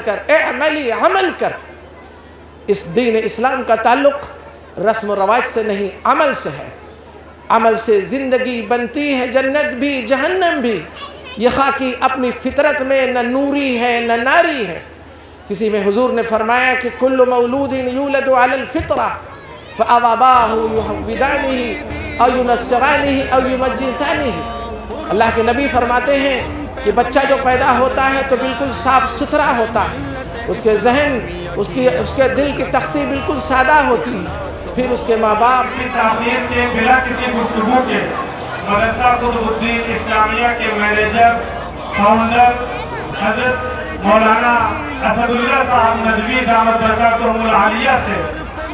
کر، اعملی عمل کر۔ اس دین اسلام کا تعلق رسم و رواج سے نہیں، عمل سے ہے۔ عمل سے زندگی بنتی ہے، جنت بھی جہنم بھی۔ یہ خاکی اپنی فطرت میں نہ نوری ہے نہ ناری ہے۔ کسی میں حضور نے فرمایا کہ کل مولود یولد علی الفطرہ فابواہ یہودانہ او ینصرانہ او یمجسانہ۔ اللہ کے نبی فرماتے ہیں کہ بچہ جو پیدا ہوتا ہے تو بالکل صاف ستھرا ہوتا ہے، اس کے ذہن اس کے دل کی تختی بالکل سادہ ہوتی ہے، پھر اس کے ماں باپ تعلیم کے بلا کسی گفتگو کے مدرسہ قطب الدین اسلامیہ کے مینیجر فاؤنڈر حضرت مولانا اسد اللہ صاحب ندوی دعوت برکاتہم العالیہ سے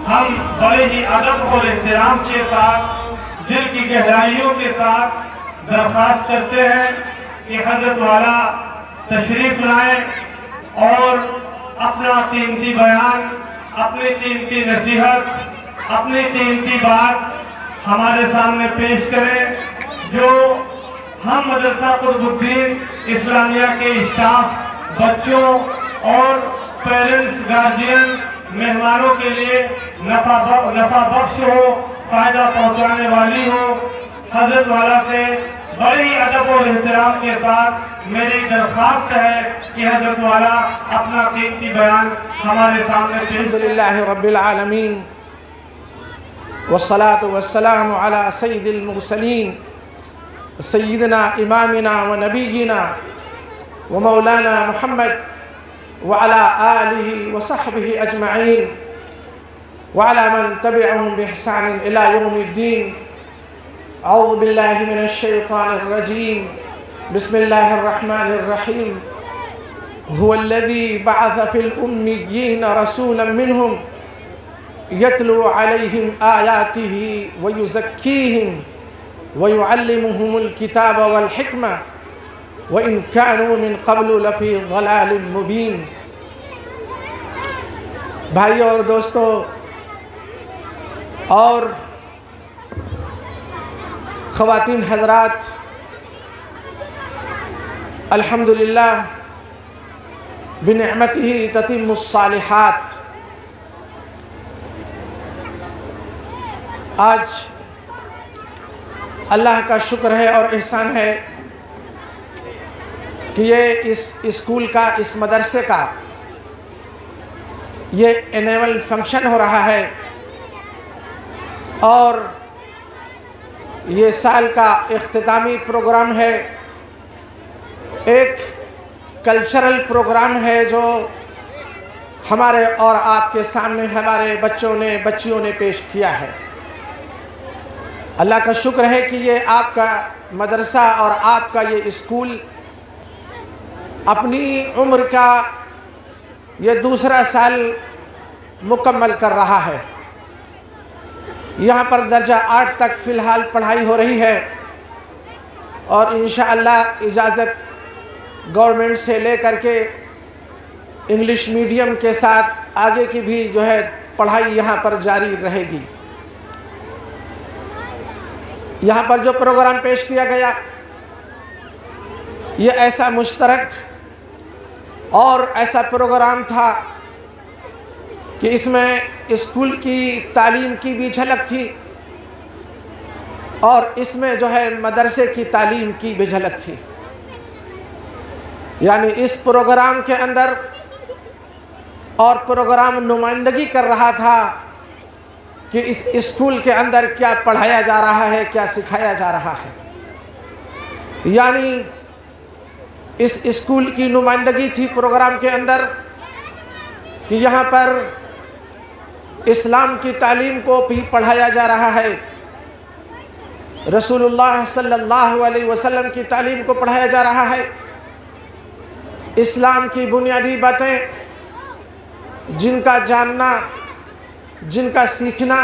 ہم بڑے ہی ادب اور احترام کے ساتھ دل کی گہرائیوں کے ساتھ درخواست کرتے ہیں کہ حضرت والا تشریف لائیں اور اپنا قیمتی بیان، اپنی قیمتی نصیحت، اپنی قیمتی بات ہمارے سامنے پیش کریں، جو ہم مدرسہ قطب الدین اسلامیہ کے اسٹاف، بچوں اور پیرنٹس، گارجین، مہمانوں کے لیے نفع بخش ہو، فائدہ پہنچانے والی ہو۔ حضرت والا سے بڑے ہی ادب اور احترام کے ساتھ میری درخواست ہے کہ حضرت والا اپنا قیمتی بیان ہمارے سامنے پیش کریں۔ الحمدللہ رب العالمین والصلاة والسلام على سید المرسلین سیدنا امامنا و نبینا و مولانا محمد وعلى آلہ و صحبہ اجمعین وعلى من تبعهم بإحسان إلى يوم الدین۔ اعوذ باللہ من الشیطان الرجیم، بسم اللہ الرحمن الرحیم۔ هو الذي بعث في الأميين رسولا منهم يتلو عليهم آياته ويزكيهم ويعلمهم الكتاب والحكمة وإن كانوا من قبل لفي ضلال مبين۔ بھائیو اور دوستو اور خواتین حضرات، الحمدللہ بنعمتہ تتم الصالحات۔ آج اللہ کا شکر ہے اور احسان ہے کہ یہ اس اسکول کا، اس مدرسے کا یہ اینول فنکشن ہو رہا ہے، اور یہ سال کا اختتامی پروگرام ہے، ایک کلچرل پروگرام ہے جو ہمارے اور آپ کے سامنے ہمارے بچوں نے، بچیوں نے پیش کیا ہے۔ اللہ کا شکر ہے کہ یہ آپ کا مدرسہ اور آپ کا یہ اسکول اپنی عمر کا یہ دوسرا سال مکمل کر رہا ہے۔ یہاں پر درجہ 8 تک فی الحال پڑھائی ہو رہی ہے، اور انشاءاللہ اجازت گورنمنٹ سے لے کر کے انگلش میڈیم کے ساتھ آگے کی بھی جو ہے پڑھائی یہاں پر جاری رہے گی۔ یہاں پر جو پروگرام پیش کیا گیا یہ ایسا مشترک اور ایسا پروگرام تھا کہ اس میں اسکول کی تعلیم کی بھی جھلک تھی، اور اس میں جو ہے مدرسے کی تعلیم کی بھی جھلک تھی۔ یعنی اس پروگرام کے اندر اور پروگرام نمائندگی کر رہا تھا کہ اس اسکول کے اندر کیا پڑھایا جا رہا ہے، کیا سکھایا جا رہا ہے۔ یعنی اس اسکول کی نمائندگی تھی پروگرام کے اندر کہ یہاں پر اسلام کی تعلیم کو بھی پڑھایا جا رہا ہے، رسول اللہ صلی اللہ علیہ وسلم کی تعلیم کو پڑھایا جا رہا ہے، اسلام کی بنیادی باتیں جن کا جاننا، جن کا سیکھنا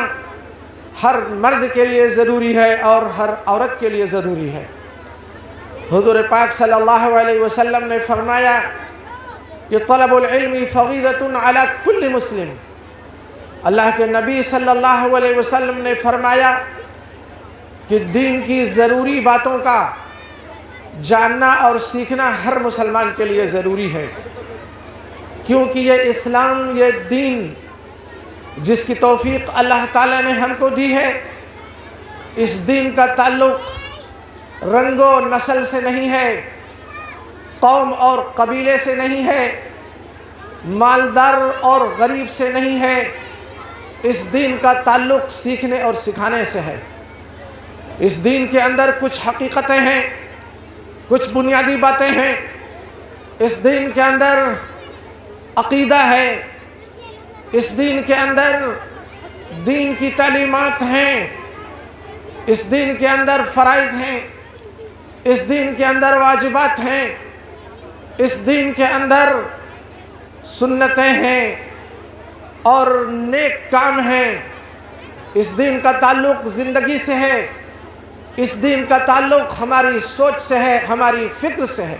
ہر مرد کے لیے ضروری ہے اور ہر عورت کے لیے ضروری ہے۔ حضور پاک صلی اللہ علیہ وسلم نے فرمایا کہ طلب العلم فریضۃ علی کل مسلم۔ اللہ کے نبی صلی اللہ علیہ وسلم نے فرمایا کہ دین کی ضروری باتوں کا جاننا اور سیکھنا ہر مسلمان کے لیے ضروری ہے۔ کیونکہ یہ اسلام، یہ دین جس کی توفیق اللہ تعالیٰ نے ہم کو دی ہے، اس دین کا تعلق رنگ و نسل سے نہیں ہے، قوم اور قبیلے سے نہیں ہے، مالدار اور غریب سے نہیں ہے۔ اس دین کا تعلق سیکھنے اور سکھانے سے ہے۔ اس دین کے اندر کچھ حقیقتیں ہیں، کچھ بنیادی باتیں ہیں۔ اس دین کے اندر عقیدہ ہے، اس دین کے اندر دین کی تعلیمات ہیں، اس دین کے اندر فرائض ہیں، اس دین کے اندر واجبات ہیں، اس دین کے اندر سنتیں ہیں اور نیک کام ہیں۔ اس دین کا تعلق زندگی سے ہے، اس دین کا تعلق ہماری سوچ سے ہے، ہماری فکر سے ہے،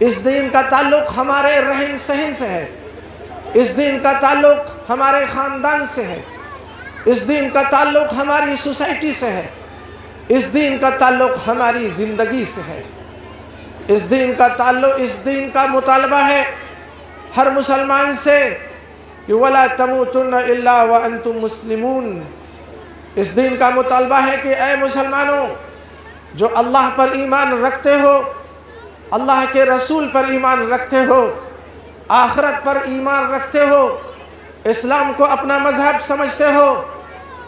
اس دین کا تعلق ہمارے رہن سہن سے ہے، اس دین کا تعلق ہمارے خاندان سے ہے، اس دین کا تعلق ہماری سوسائٹی سے ہے، اس دین کا تعلق ہماری زندگی سے ہے۔ اس دین کا تعلق، اس دین کا مطالبہ ہے ہر مسلمان سے کہ وَلَا تَمُوتُنَّ إِلَّا وَأَنْتُمْ مُسْلِمُونَ۔ اس دین کا مطالبہ ہے کہ اے مسلمانوں، جو اللہ پر ایمان رکھتے ہو، اللہ کے رسول پر ایمان رکھتے ہو، آخرت پر ایمان رکھتے ہو، اسلام کو اپنا مذہب سمجھتے ہو،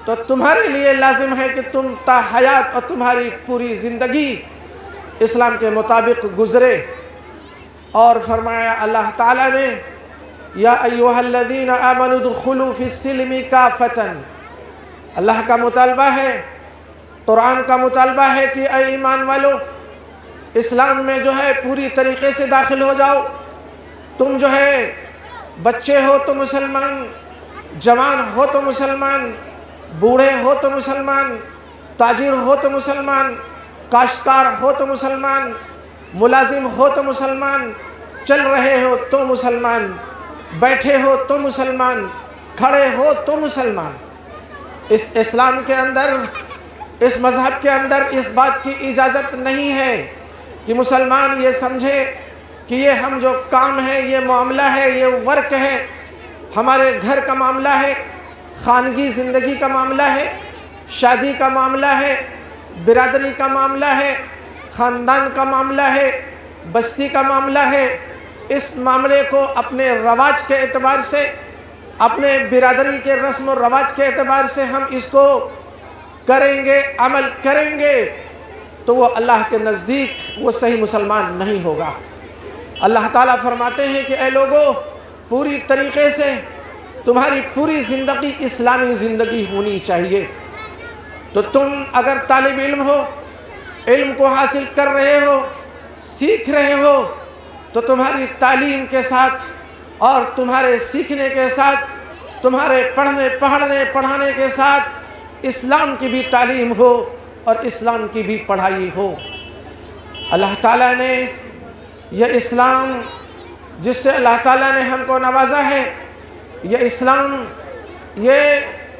تو تمہارے لیے لازم ہے کہ تم تا حیات اور تمہاری پوری زندگی اسلام کے مطابق گزرے۔ اور فرمایا اللہ تعالیٰ نے یا ایھا الذین آمنوا ادخلوا فی السلم کافۃ۔ اللہ کا مطالبہ ہے، قرآن کا مطالبہ ہے کہ اے ایمان والو، اسلام میں جو ہے پوری طریقے سے داخل ہو جاؤ۔ تم جو ہے بچے ہو تو مسلمان، جوان ہو تو مسلمان، بوڑھے ہو تو مسلمان، تاجر ہو تو مسلمان، کاشتکار ہو تو مسلمان، ملازم ہو تو مسلمان، چل رہے ہو تو مسلمان، بیٹھے ہو تو مسلمان، کھڑے ہو تو مسلمان۔ اس اسلام کے اندر، اس مذہب کے اندر اس بات کی اجازت نہیں ہے کہ مسلمان یہ سمجھے کہ یہ ہم جو کام ہے، یہ معاملہ ہے، یہ ورک ہے، ہمارے گھر کا معاملہ ہے، خانگی زندگی کا معاملہ ہے، شادی کا معاملہ ہے، برادری کا معاملہ ہے، خاندان کا معاملہ ہے، بستی کا معاملہ ہے۔ اس معاملے کو اپنے رواج کے اعتبار سے، اپنے برادری کے رسم و رواج کے اعتبار سے ہم اس کو کریں گے، عمل کریں گے، تو وہ اللہ کے نزدیک وہ صحیح مسلمان نہیں ہوگا۔ اللہ تعالیٰ فرماتے ہیں کہ اے لوگو، پوری طریقے سے تمہاری پوری زندگی اسلامی زندگی ہونی چاہیے۔ تو تم اگر طالب علم ہو، علم کو حاصل کر رہے ہو، سیکھ رہے ہو، تو تمہاری تعلیم کے ساتھ اور تمہارے سیکھنے کے ساتھ، تمہارے پڑھانے کے ساتھ اسلام کی بھی تعلیم ہو اور اسلام کی بھی پڑھائی ہو۔ اللہ تعالیٰ نے یہ اسلام جس سے اللہ تعالیٰ نے ہم کو نوازا ہے، یہ اسلام، یہ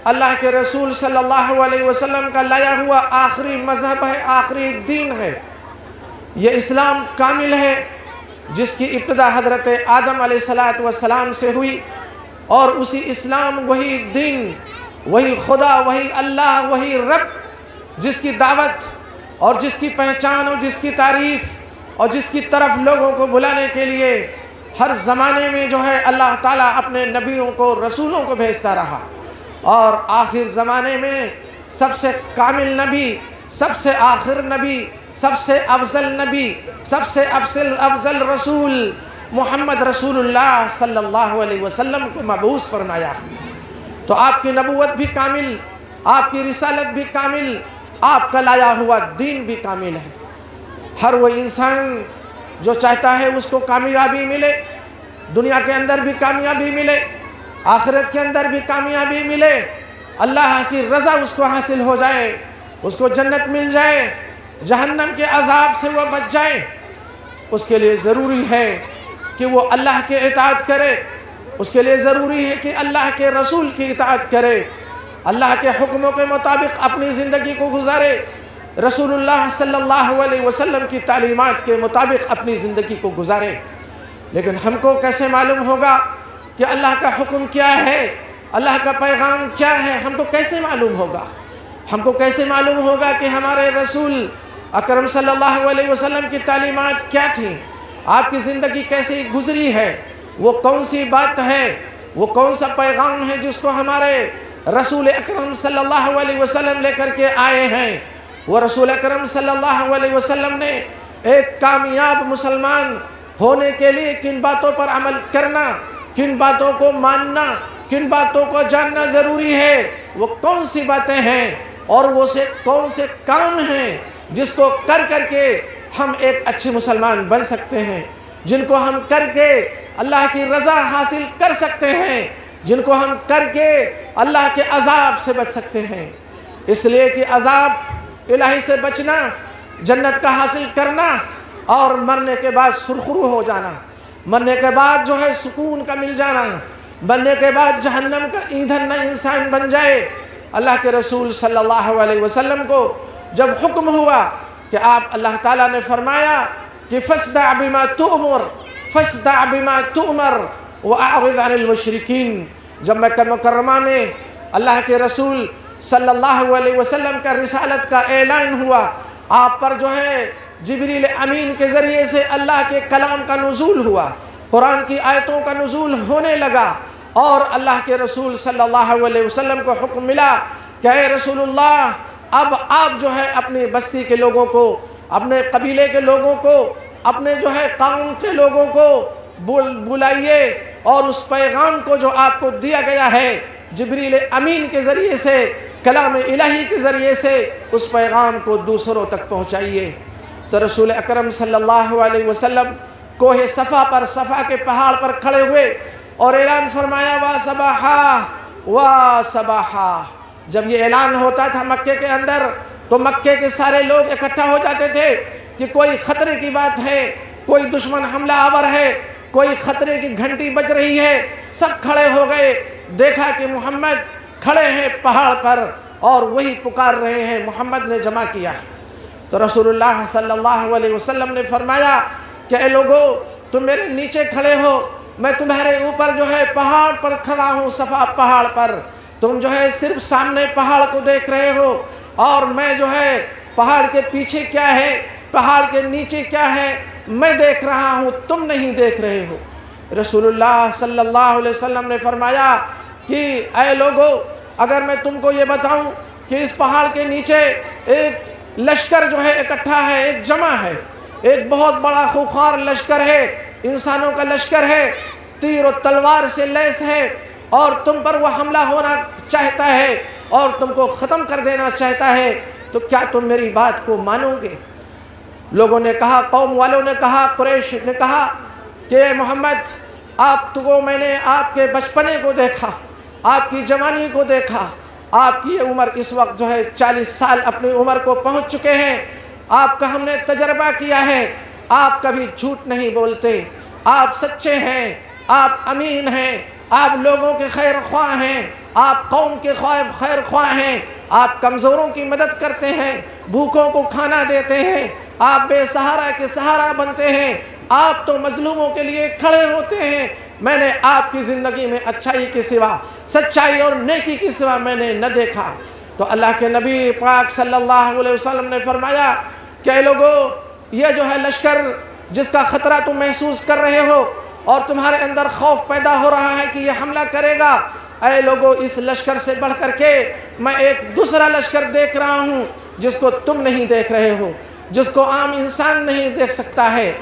اللہ کے رسول صلی اللہ علیہ وسلم کا لایا ہوا آخری مذہب ہے، آخری دین ہے۔ یہ اسلام کامل ہے جس کی ابتدا حضرت آدم علیہ السلام سے ہوئی، اور اسی اسلام، وہی دین، وہی خدا، وہی اللہ، وہی رب، جس کی دعوت اور جس کی پہچان اور جس کی تعریف اور جس کی طرف لوگوں کو بلانے کے لیے ہر زمانے میں جو ہے اللہ تعالیٰ اپنے نبیوں کو، رسولوں کو بھیجتا رہا، اور آخر زمانے میں سب سے کامل نبی، سب سے آخر نبی، سب سے افضل نبی، سب سے افضل رسول محمد رسول اللہ صلی اللہ علیہ وسلم کو مبعوث فرمایا۔ تو آپ کی نبوت بھی کامل، آپ کی رسالت بھی کامل، آپ کا لایا ہوا دین بھی کامل ہے۔ ہر وہ انسان جو چاہتا ہے اس کو کامیابی ملے، دنیا کے اندر بھی کامیابی ملے، آخرت کے اندر بھی کامیابی ملے، اللہ کی رضا اس کو حاصل ہو جائے، اس کو جنت مل جائے، جہنم کے عذاب سے وہ بچ جائے، اس کے لیے ضروری ہے کہ وہ اللہ کے اطاعت کرے، اس کے لیے ضروری ہے کہ اللہ کے رسول کی اطاعت کرے، اللہ کے حکموں کے مطابق اپنی زندگی کو گزارے، رسول اللہ صلی اللہ علیہ وسلم کی تعلیمات کے مطابق اپنی زندگی کو گزارے۔ لیکن ہم کو کیسے معلوم ہوگا کہ اللہ کا حکم کیا ہے، اللہ کا پیغام کیا ہے؟ ہم کو کیسے معلوم ہوگا؟ ہم کو کیسے معلوم ہوگا کہ ہمارے رسول اکرم صلی اللہ علیہ وسلم کی تعلیمات کیا تھیں؟ آپ کی زندگی کیسی گزری ہے؟ وہ کون سی بات ہے، وہ کون سا پیغام ہے جس کو ہمارے رسول اکرم صلی اللہ علیہ وسلم لے کر کے آئے ہیں؟ وہ رسول اکرم صلی اللہ علیہ وسلم نے ایک کامیاب مسلمان ہونے کے لیے کن باتوں پر عمل کرنا، کن باتوں کو ماننا، کن باتوں کو جاننا ضروری ہے، وہ کون سی باتیں ہیں اور وہ کون سے کام ہیں جس کو کر کے ہم ایک اچھے مسلمان بن سکتے ہیں، جن کو ہم کر کے اللہ کی رضا حاصل کر سکتے ہیں، جن کو ہم کر کے اللہ کے عذاب سے بچ سکتے ہیں۔ اس لیے کہ عذاب الہی سے بچنا، جنت کا حاصل کرنا اور مرنے کے بعد سرخرو ہو جانا، مرنے کے بعد جو ہے سکون کا مل جانا، مرنے کے بعد جہنم کا ایندھن نہ انسان بن جائے۔ اللہ کے رسول صلی اللہ علیہ وسلم کو جب حکم ہوا کہ آپ، اللہ تعالیٰ نے فرمایا کہ فَاصْدَعْ بِمَا تُؤْمَرُ فَاصْدَعْ بِمَا تُؤْمَرُ وَأَعْرِضْ عَنِ الْمُشْرِكِينَ۔ جب مکہ مکرمہ میں اللہ کے رسول صلی اللہ علیہ وسلم کا رسالت کا اعلان ہوا، آپ پر جو ہے جبریل امین کے ذریعے سے اللہ کے کلام کا نزول ہوا، قرآن کی آیتوں کا نزول ہونے لگا، اور اللہ کے رسول صلی اللہ علیہ وسلم کو حکم ملا کہ اے رسول اللہ، اب آپ جو ہے اپنی بستی کے لوگوں کو، اپنے قبیلے کے لوگوں کو، اپنے جو ہے قوم کے لوگوں کو بلائیے، اور اس پیغام کو جو آپ کو دیا گیا ہے جبریل امین کے ذریعے سے، کلام الہی کے ذریعے سے، اس پیغام کو دوسروں تک پہنچائیے۔ تو رسول اکرم صلی اللہ علیہ وسلم کوہ صفا پر، صفا کے پہاڑ پر کھڑے ہوئے اور اعلان فرمایا وا صباحا وا صباحا۔ جب یہ اعلان ہوتا تھا مکے کے اندر تو مکے کے سارے لوگ اکٹھا ہو جاتے تھے کہ کوئی خطرے کی بات ہے، کوئی دشمن حملہ آور ہے، کوئی خطرے کی گھنٹی بج رہی ہے۔ سب کھڑے ہو گئے، دیکھا کہ محمد کھڑے ہیں پہاڑ پر اور وہی پکار رہے ہیں، محمد نے جمع کیا۔ تو رسول اللہ صلی اللہ علیہ وسلم نے فرمایا کہ اے لوگو، تم میرے نیچے کھڑے ہو، میں تمہارے اوپر جو ہے پہاڑ پر کھڑا ہوں، صفا پہاڑ پر۔ تم جو ہے صرف سامنے پہاڑ کو دیکھ رہے ہو، اور میں جو ہے پہاڑ کے پیچھے کیا ہے، پہاڑ کے نیچے کیا ہے، میں دیکھ رہا ہوں، تم نہیں دیکھ رہے ہو۔ رسول اللہ صلی اللہ علیہ وسلم نے فرمایا کہ اے لوگو، اگر میں تم کو یہ بتاؤں کہ اس پہاڑ کے نیچے ایک لشکر جو ہے اکٹھا ہے، ایک جمع ہے، ایک بہت بڑا خوخار لشکر ہے، انسانوں کا لشکر ہے، تیر و تلوار سے لیس ہے، اور تم پر وہ حملہ ہونا چاہتا ہے اور تم کو ختم کر دینا چاہتا ہے، تو کیا تم میری بات کو مانو گے؟ لوگوں نے کہا، قوم والوں نے کہا، قریش نے کہا کہ محمد، آپ کو میں نے آپ کے بچپنے کو دیکھا، آپ کی جوانی کو دیکھا، آپ کی عمر اس وقت جو ہے 40 سال اپنی عمر کو پہنچ چکے ہیں، آپ کا ہم نے تجربہ کیا ہے، آپ کبھی جھوٹ نہیں بولتے، آپ سچے ہیں، آپ امین ہیں، آپ لوگوں کے خیر خواہ ہیں، آپ قوم کے خیر خواہ ہیں، آپ کمزوروں کی مدد کرتے ہیں، بھوکوں کو کھانا دیتے ہیں، آپ بے سہارا کے سہارا بنتے ہیں، آپ تو مظلوموں کے لیے کھڑے ہوتے ہیں۔ میں نے آپ کی زندگی میں اچھائی کے سوا، سچائی اور نیکی کے سوا میں نے نہ دیکھا۔ تو اللہ کے نبی پاک صلی اللہ علیہ وسلم نے فرمایا کہ اے لوگو، یہ جو ہے لشکر جس کا خطرہ تم محسوس کر رہے ہو اور تمہارے اندر خوف پیدا ہو رہا ہے کہ یہ حملہ کرے گا، اے لوگو، اس لشکر سے بڑھ کر کے میں ایک دوسرا لشکر دیکھ رہا ہوں جس کو تم نہیں دیکھ رہے ہو، جس کو عام انسان نہیں دیکھ سکتا ہے،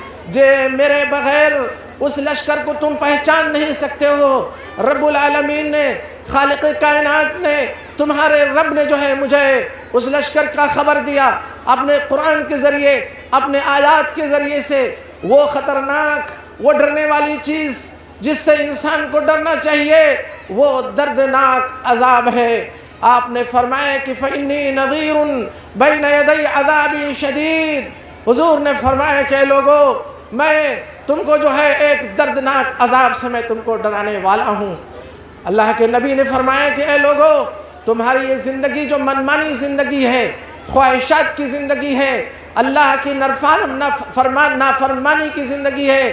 میرے بغیر اس لشکر کو تم پہچان نہیں سکتے ہو۔ رب العالمین نے، خالق کائنات نے، تمہارے رب نے جو ہے مجھے اس لشکر کا خبر دیا اپنے قرآن کے ذریعے، اپنے آیات کے ذریعے سے۔ وہ خطرناک، وہ ڈرنے والی چیز جس سے انسان کو ڈرنا چاہیے، وہ دردناک عذاب ہے۔ آپ نے فرمایا کہ فَإِنِّي نَذِيرٌ بَيْنَ يَدَيْ عَذَابٍ شَدِيدٍ۔ حضور نے فرمایا کہ لوگو، میں تم کو جو ہے ایک دردناک عذاب سے میں تم کو ڈرانے والا ہوں۔ اللہ کے نبی نے فرمایا کہ اے لوگو، تمہاری یہ زندگی جو منمانی زندگی ہے، خواہشات کی زندگی ہے، اللہ کی نافرمانی کی زندگی ہے،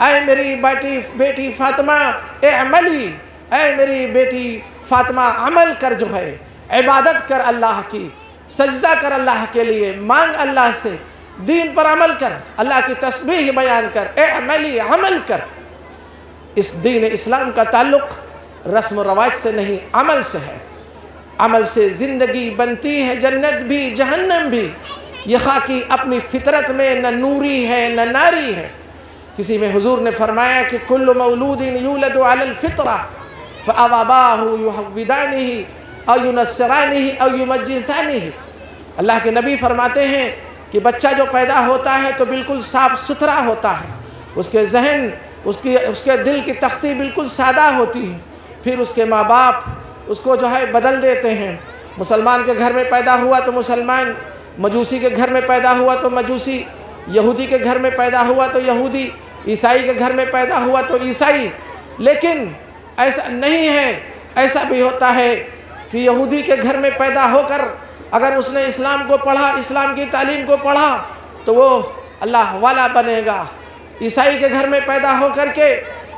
اے میری بیٹی فاطمہ اعملی، اے میری بیٹی فاطمہ عمل کر، جو ہے عبادت کر اللہ کی، سجدہ کر اللہ کے لیے، مانگ اللہ سے، دین پر عمل کر، اللہ کی تسبیح بیان کر، اعملی عمل کر۔ اس دین اسلام کا تعلق رسم و رواج سے نہیں، عمل سے ہے۔ عمل سے زندگی بنتی ہے جنت بھی جہنم بھی۔ یہ خاکی اپنی فطرت میں نہ نوری ہے نہ ناری ہے۔ کسی میں حضور نے فرمایا کہ کل مولود یولد علی الفطرہ فابواہ یحودانہ او ینصرانہ او یمجسانہ۔ اللہ کے نبی فرماتے ہیں کہ بچہ جو پیدا ہوتا ہے تو بالکل صاف ستھرا ہوتا ہے، اس کے ذہن اس کے دل کی تختی بالکل سادہ ہوتی ہے، پھر اس کے ماں باپ اس کو جو ہے بدل دیتے ہیں۔ مسلمان کے گھر میں پیدا ہوا تو مسلمان، مجوسی کے گھر میں پیدا ہوا تو مجوسی، یہودی کے گھر میں پیدا ہوا تو یہودی، عیسائی کے گھر میں پیدا ہوا تو عیسائی۔ لیکن ایسا نہیں ہے، ایسا بھی ہوتا ہے کہ یہودی کے گھر میں پیدا ہو کر اگر اس نے اسلام کو پڑھا، اسلام کی تعلیم کو پڑھا تو وہ اللہ والا بنے گا۔ عیسائی کے گھر میں پیدا ہو کر کے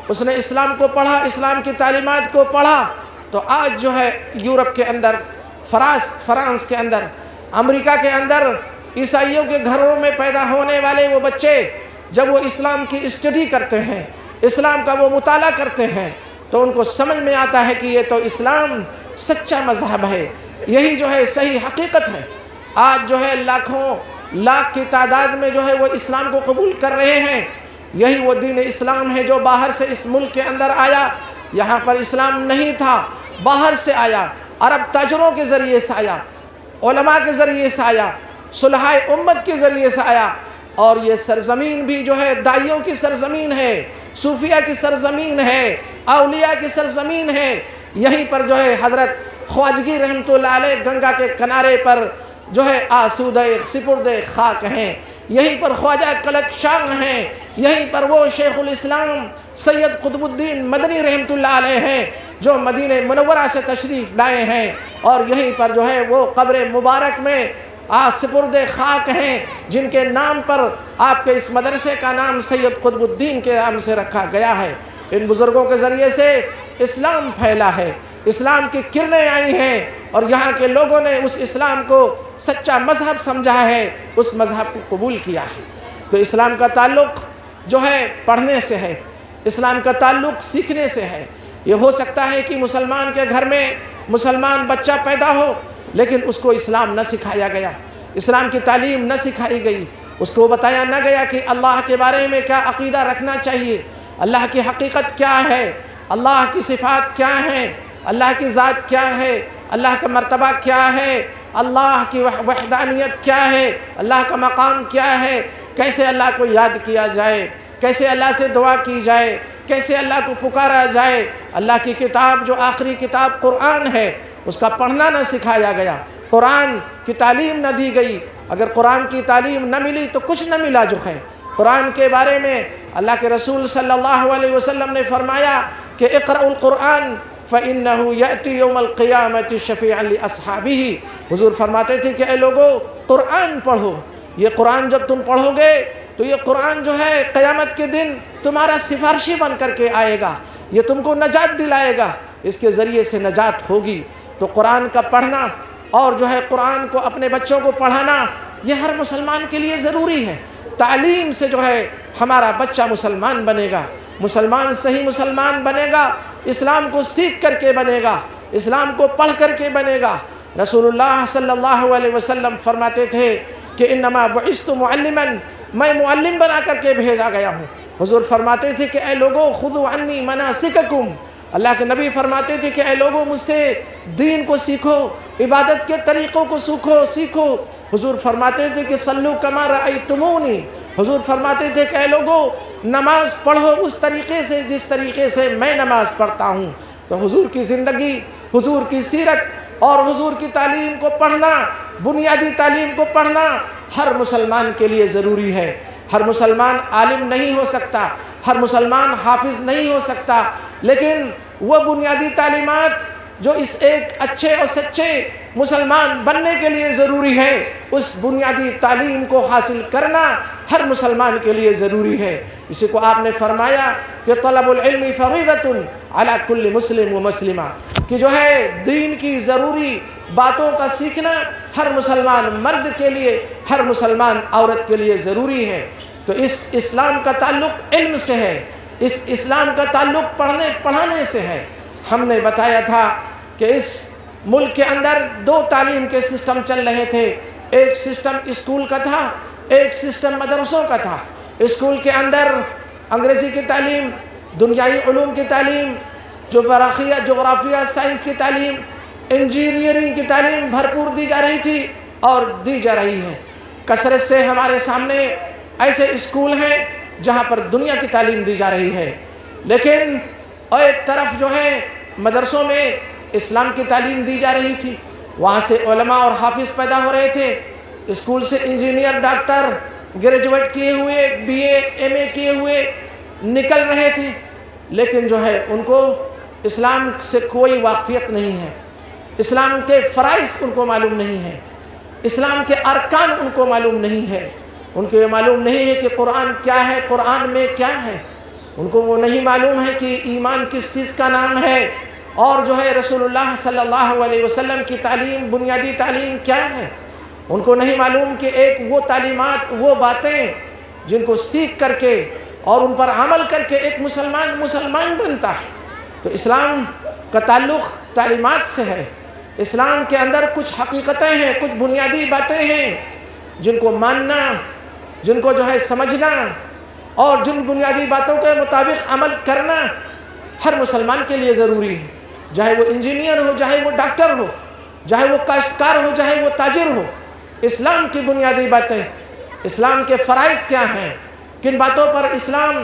اس نے اسلام کو پڑھا، اسلام کی تعلیمات کو پڑھا تو آج جو ہے یورپ کے اندر، فرانس کے اندر، امریکہ کے اندر عیسائیوں کے گھروں میں پیدا ہونے والے وہ بچے جب وہ اسلام کی اسٹڈی کرتے ہیں، اسلام کا وہ مطالعہ کرتے ہیں تو ان کو سمجھ میں آتا ہے کہ یہ تو اسلام سچا مذہب ہے، یہی جو ہے صحیح حقیقت ہے۔ آج جو ہے لاکھ کی تعداد میں جو ہے وہ اسلام کو قبول کر رہے ہیں۔ یہی وہ دین اسلام ہے جو باہر سے اس ملک کے اندر آیا۔ یہاں پر اسلام نہیں تھا، باہر سے آیا، عرب تاجروں کے ذریعے سے آیا، علماء کے ذریعے سے آیا، صلحائے امت کے ذریعے سے آیا۔ اور یہ سرزمین بھی جو ہے داعیوں کی سرزمین ہے، صوفیہ کی سرزمین ہے، اولیاء کی سرزمین ہے۔ یہیں پر جو ہے حضرت خواجگی رحمۃ اللہ علیہ گنگا کے کنارے پر جو ہے آسودہ سپرد خاک ہیں، یہیں پر خواجہ کلک شاہ ہیں، یہیں پر وہ شیخ الاسلام سید قطب الدین مدنی رحمۃ اللہ علیہ ہیں جو مدینہ منورہ سے تشریف لائے ہیں، اور یہیں پر جو ہے وہ قبر مبارک میں سپرد خاک ہیں جن کے نام پر آپ کے اس مدرسے کا نام سید قطب الدین کے نام سے رکھا گیا ہے۔ ان بزرگوں کے ذریعے سے اسلام پھیلا ہے، اسلام کی کرنیں آئی ہیں، اور یہاں کے لوگوں نے اس اسلام کو سچا مذہب سمجھا ہے، اس مذہب کو قبول کیا ہے۔ تو اسلام کا تعلق جو ہے پڑھنے سے ہے، اسلام کا تعلق سیکھنے سے ہے۔ یہ ہو سکتا ہے کہ مسلمان کے گھر میں مسلمان بچہ پیدا ہو لیکن اس کو اسلام نہ سکھایا گیا، اسلام کی تعلیم نہ سکھائی گئی، اس کو بتایا نہ گیا کہ اللہ کے بارے میں کیا عقیدہ رکھنا چاہیے، اللہ کی حقیقت کیا ہے، اللہ کی صفات کیا ہیں، اللہ کی ذات کیا ہے، اللہ کا مرتبہ کیا ہے، اللہ کی وحدانیت کیا ہے، اللہ کا مقام کیا ہے، کیسے اللہ کو یاد کیا جائے، کیسے اللہ سے دعا کی جائے، کیسے اللہ کو پکارا جائے۔ اللہ کی کتاب جو آخری کتاب قرآن ہے اس کا پڑھنا نہ سکھایا گیا، قرآن کی تعلیم نہ دی گئی۔ اگر قرآن کی تعلیم نہ ملی تو کچھ نہ ملا جو ہے۔ قرآن کے بارے میں اللہ کے رسول صلی اللہ علیہ وسلم نے فرمایا کہ اقرأوا القرآن فإنه يأتي يوم القيامة شفيعا لأصحابه۔ حضور فرماتے تھے کہ اے لوگو قرآن پڑھو، یہ قرآن جب تم پڑھو گے تو یہ قرآن جو ہے قیامت کے دن تمہارا سفارشی بن کر کے آئے گا، یہ تم کو نجات دلائے گا، اس کے ذریعے سے نجات ہوگی۔ تو قرآن کا پڑھنا اور جو ہے قرآن کو اپنے بچوں کو پڑھانا یہ ہر مسلمان کے لیے ضروری ہے۔ تعلیم سے جو ہے ہمارا بچہ مسلمان بنے گا، مسلمان صحیح مسلمان بنے گا، اسلام کو سیکھ کر کے بنے گا، اسلام کو پڑھ کر کے بنے گا۔ رسول اللہ صلی اللہ علیہ وسلم فرماتے تھے کہ انما بعثت معلما، میں معلم بنا کر کے بھیجا گیا ہوں۔ حضور فرماتے تھے کہ اے لوگو خذوا عنی مناسککم، اللہ کے نبی فرماتے تھے کہ اے لوگو مجھ سے دین کو سیکھو، عبادت کے طریقوں کو سیکھو۔ حضور فرماتے تھے کہ صلو کما رأیتمونی، حضور فرماتے تھے کہ اے لوگو نماز پڑھو اس طریقے سے جس طریقے سے میں نماز پڑھتا ہوں۔ تو حضور کی زندگی، حضور کی سیرت اور حضور کی تعلیم کو پڑھنا، بنیادی تعلیم کو پڑھنا ہر مسلمان کے لیے ضروری ہے۔ ہر مسلمان عالم نہیں ہو سکتا، ہر مسلمان حافظ نہیں ہو سکتا، لیکن وہ بنیادی تعلیمات جو اس ایک اچھے اور سچے مسلمان بننے کے لیے ضروری ہے، اس بنیادی تعلیم کو حاصل کرنا ہر مسلمان کے لیے ضروری ہے۔ اسی کو آپ نے فرمایا کہ طلب العلم فریضۃ علی کل مسلم و مسلمہ، کہ جو ہے دین کی ضروری باتوں کا سیکھنا ہر مسلمان مرد کے لیے، ہر مسلمان عورت کے لیے ضروری ہے۔ تو اس اسلام کا تعلق علم سے ہے، اس اسلام کا تعلق پڑھانے سے ہے۔ ہم نے بتایا تھا کہ اس ملک کے اندر دو تعلیم کے سسٹم چل رہے تھے، ایک سسٹم اسکول کا تھا، ایک سسٹم مدرسوں کا تھا۔ اسکول کے اندر انگریزی کی تعلیم، دنیائی علوم کی تعلیم، جغرافیہ سائنس کی تعلیم، انجینئرنگ کی تعلیم بھرپور دی جا رہی تھی اور دی جا رہی ہے۔ کثرت سے ہمارے سامنے ایسے اسکول ہیں جہاں پر دنیا کی تعلیم دی جا رہی ہے، لیکن ایک طرف جو ہے مدرسوں میں اسلام کی تعلیم دی جا رہی تھی، وہاں سے علماء اور حافظ پیدا ہو رہے تھے، اسکول سے انجینئر، ڈاکٹر، گریجویٹ کیے ہوئے، بی اے ایم اے کیے ہوئے نکل رہے تھے، لیکن جو ہے ان کو اسلام سے کوئی واقفیت نہیں ہے، اسلام کے فرائض ان کو معلوم نہیں ہے، اسلام کے ارکان ان کو معلوم نہیں ہے، ان کو یہ معلوم نہیں ہے کہ قرآن کیا ہے، قرآن میں کیا ہے، ان کو وہ نہیں معلوم ہے کہ ایمان کس چیز کا نام ہے، اور جو ہے رسول اللہ صلی اللہ علیہ وسلم کی تعلیم، بنیادی تعلیم کیا ہے۔ ان کو نہیں معلوم کہ ایک وہ تعلیمات، وہ باتیں جن کو سیکھ کر کے اور ان پر عمل کر کے ایک مسلمان بنتا ہے۔ تو اسلام کا تعلق تعلیمات سے ہے، اسلام کے اندر کچھ حقیقتیں ہیں، کچھ بنیادی باتیں ہیں جن کو ماننا، جن کو جو ہے سمجھنا اور جن بنیادی باتوں کے مطابق عمل کرنا ہر مسلمان کے لیے ضروری ہے، چاہے وہ انجینئر ہو، چاہے وہ ڈاکٹر ہو، چاہے وہ کاشتکار ہو، چاہے وہ تاجر ہو۔ اسلام کی بنیادی باتیں، اسلام کے فرائض کیا ہیں، کن باتوں پر اسلام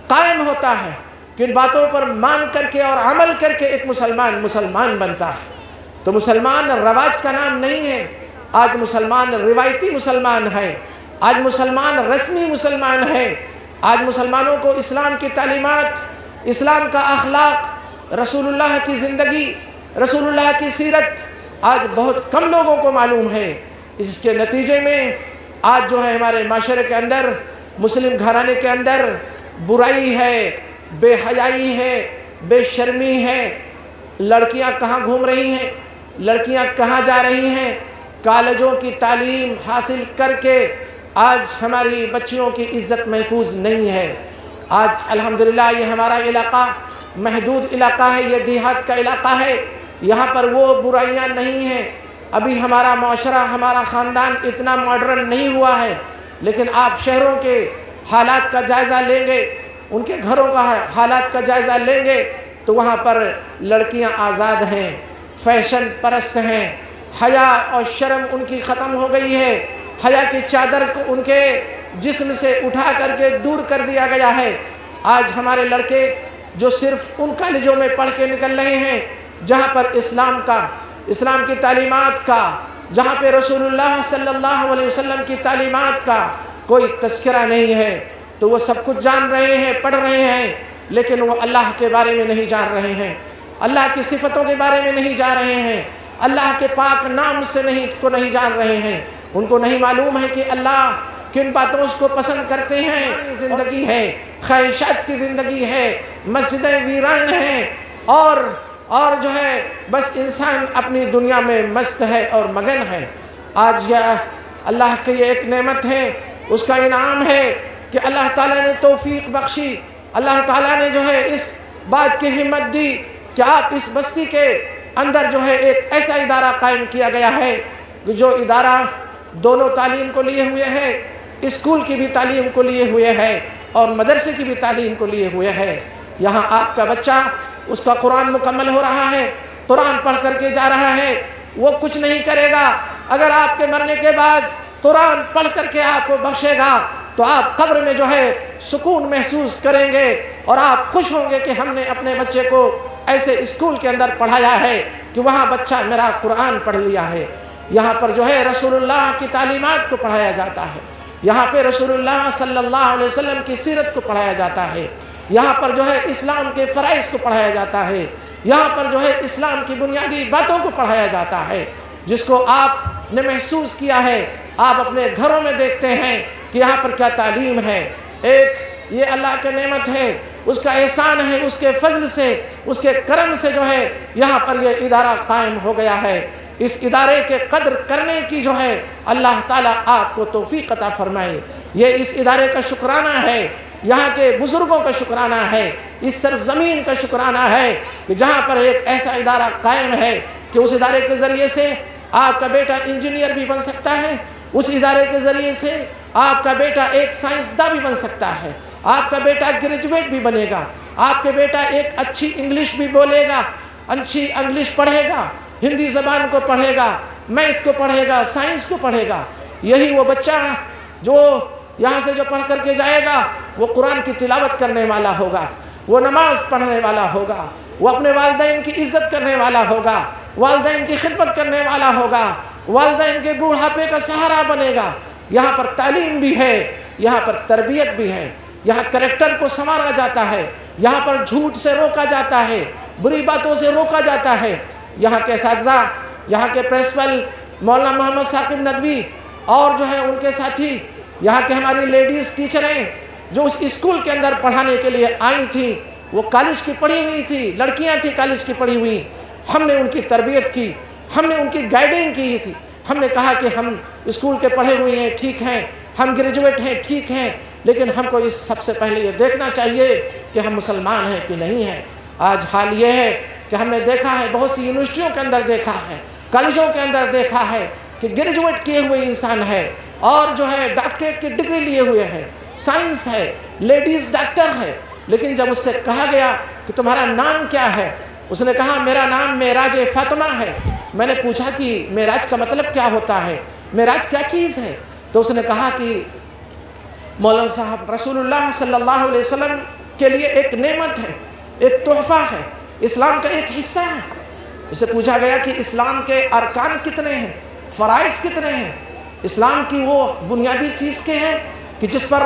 قائم ہوتا ہے، کن باتوں پر مان کر کے اور عمل کر کے ایک مسلمان بنتا ہے۔ تو مسلمان رواج کا نام نہیں ہے، آج مسلمان روایتی مسلمان ہے، آج مسلمان رسمی مسلمان ہے، آج مسلمانوں کو اسلام کی تعلیمات، اسلام کا اخلاق، رسول اللہ کی زندگی، رسول اللہ کی سیرت آج بہت کم لوگوں کو معلوم ہے۔ اس کے نتیجے میں آج جو ہے ہمارے معاشرے کے اندر، مسلم گھرانے کے اندر برائی ہے، بے حیائی ہے، بے شرمی ہے، لڑکیاں کہاں گھوم رہی ہیں، لڑکیاں کہاں جا رہی ہیں، کالجوں کی تعلیم حاصل کر کے آج ہماری بچیوں کی عزت محفوظ نہیں ہے۔ آج الحمدللہ یہ ہمارا علاقہ محدود علاقہ ہے، یہ دیہات کا علاقہ ہے، یہاں پر وہ برائیاں نہیں ہیں، ابھی ہمارا معاشرہ، ہمارا خاندان اتنا ماڈرن نہیں ہوا ہے، لیکن آپ شہروں کے حالات کا جائزہ لیں گے، ان کے گھروں کا حالات کا جائزہ لیں گے تو وہاں پر لڑکیاں آزاد ہیں، فیشن پرست ہیں، حیا اور شرم ان کی ختم ہو گئی ہے، حیا کی چادر کو ان کے جسم سے اٹھا کر کے دور کر دیا گیا ہے۔ آج ہمارے لڑکے جو صرف ان کالجوں میں پڑھ کے نکل رہے ہیں جہاں پر اسلام کا، اسلام کی تعلیمات کا، جہاں پہ رسول اللہ صلی اللہ علیہ وسلم کی تعلیمات کا کوئی تذکرہ نہیں ہے، تو وہ سب کچھ جان رہے ہیں، پڑھ رہے ہیں، لیکن وہ اللہ کے بارے میں نہیں جان رہے ہیں، اللہ کی صفتوں کے بارے میں نہیں جان رہے ہیں، اللہ کے پاک نام سے نہیں جان رہے ہیں، ان کو نہیں معلوم ہے کہ اللہ کن باتوں اس کو پسند کرتے ہیں۔ زندگی ہے، خواہشات کی زندگی ہے، مسجدیں ویران ہیں، اور جو ہے بس انسان اپنی دنیا میں مست ہے اور مگن ہے۔ آج اللہ کی یہ ایک نعمت ہے، اس کا انعام ہے کہ اللہ تعالیٰ نے توفیق بخشی، اللہ تعالیٰ نے جو ہے اس بات کی ہمت دی کہ آپ اس بستی کے اندر جو ہے ایک ایسا ادارہ قائم کیا گیا ہے کہ جو ادارہ دونوں تعلیم کو لیے ہوئے ہے، اسکول کی بھی تعلیم کو لیے ہوئے ہے اور مدرسے کی بھی تعلیم کو لیے ہوئے ہے۔ یہاں آپ کا بچہ، اس کا قرآن مکمل ہو رہا ہے، قرآن پڑھ کر کے جا رہا ہے، وہ کچھ نہیں کرے گا، اگر آپ کے مرنے کے بعد قرآن پڑھ کر کے آپ کو بخشے گا تو آپ قبر میں جو ہے سکون محسوس کریں گے اور آپ خوش ہوں گے کہ ہم نے اپنے بچے کو ایسے اسکول کے اندر پڑھایا ہے کہ وہاں بچہ میرا قرآن پڑھ لیا ہے۔ یہاں پر جو ہے رسول اللہ کی تعلیمات کو پڑھایا جاتا ہے، یہاں پہ رسول اللہ صلی اللہ علیہ وسلم کی سیرت کو پڑھایا جاتا ہے، یہاں پر جو ہے اسلام کے فرائض کو پڑھایا جاتا ہے، یہاں پر جو ہے اسلام کی بنیادی باتوں کو پڑھایا جاتا ہے، جس کو آپ نے محسوس کیا ہے، آپ اپنے گھروں میں دیکھتے ہیں کہ یہاں پر کیا تعلیم ہے۔ ایک یہ اللہ کی نعمت ہے، اس کا احسان ہے، اس کے فضل سے، اس کے کرم سے جو ہے یہاں پر یہ ادارہ قائم ہو گیا ہے۔ اس ادارے کے قدر کرنے کی جو ہے اللہ تعالیٰ آپ کو توفیق عطا فرمائے۔ یہ اس ادارے کا شکرانہ ہے، یہاں کے بزرگوں کا شکرانہ ہے، اس سرزمین کا شکرانہ ہے کہ جہاں پر ایک ایسا ادارہ قائم ہے کہ اس ادارے کے ذریعے سے آپ کا بیٹا انجینئر بھی بن سکتا ہے، اس ادارے کے ذریعے سے آپ کا بیٹا ایک سائنسداں بھی بن سکتا ہے، آپ کا بیٹا گریجویٹ بھی بنے گا، آپ کے بیٹا ایک اچھی انگلش بھی بولے گا، اچھی انگلش پڑھے گا، ہندی زبان کو پڑھے گا، میتھ کو پڑھے گا، سائنس کو پڑھے گا۔ یہی وہ بچہ جو یہاں سے جو پڑھ کر کے جائے گا وہ قرآن کی تلاوت کرنے والا ہوگا، وہ نماز پڑھنے والا ہوگا، وہ اپنے والدین کی عزت کرنے والا ہوگا، والدین کی خدمت کرنے والا ہوگا، والدین کے بوڑھاپے کا سہارا بنے گا۔ یہاں پر تعلیم بھی ہے، یہاں پر تربیت بھی ہے، یہاں کریکٹر کو سنوارا جاتا ہے، یہاں پر جھوٹ سے روکا جاتا ہے، بری باتوں سے روکا جاتا ہے۔ یہاں کے اساتذہ، یہاں کے پرنسپل مولانا محمد ثاقب ندوی اور جو ہے ان کے ساتھی، یہاں کے ہماری لیڈیز ٹیچریں جو اس اسکول کے اندر پڑھانے کے لیے آئی تھیں، وہ کالج کی پڑھی ہوئی تھی، لڑکیاں تھیں کالج کی پڑھی ہوئی۔ ہم نے ان کی تربیت کی، ہم نے ان کی گائیڈنگ کی تھی۔ ہم نے کہا کہ ہم اسکول کے پڑھے ہوئے ہیں، ٹھیک ہیں، ہم گریجویٹ ہیں، ٹھیک ہیں، لیکن ہم کو اس سب سے پہلے یہ دیکھنا چاہیے کہ ہم مسلمان ہیں کہ نہیں ہیں۔ آج حال یہ ہے کہ ہم نے دیکھا ہے، بہت سی یونیورسٹیوں کے اندر دیکھا ہے، کالجوں کے اندر دیکھا ہے کہ گریجویٹ کیے ہوئے انسان ہے اور جو ہے ڈاکٹریٹ کی ڈگری لیے ہوئے ہیں، سائنس ہے، لیڈیز ڈاکٹر ہے، لیکن جب اس سے کہا گیا کہ تمہارا نام کیا ہے، اس نے کہا میرا نام معراج فاطمہ ہے۔ میں نے پوچھا کہ معراج کا مطلب کیا ہوتا ہے، معراج کیا چیز ہے؟ تو اس نے کہا کہ مولانا صاحب رسول اللہ صلی اللہ علیہ وسلم کے لیے ایک نعمت ہے، ایک تحفہ ہے، اسلام کا ایک حصہ ہے۔ اسے پوچھا گیا کہ اسلام کے ارکان کتنے ہیں، فرائض کتنے ہیں، اسلام کی وہ بنیادی چیز کے ہیں کہ جس پر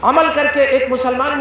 عمل کر کے ایک مسلمان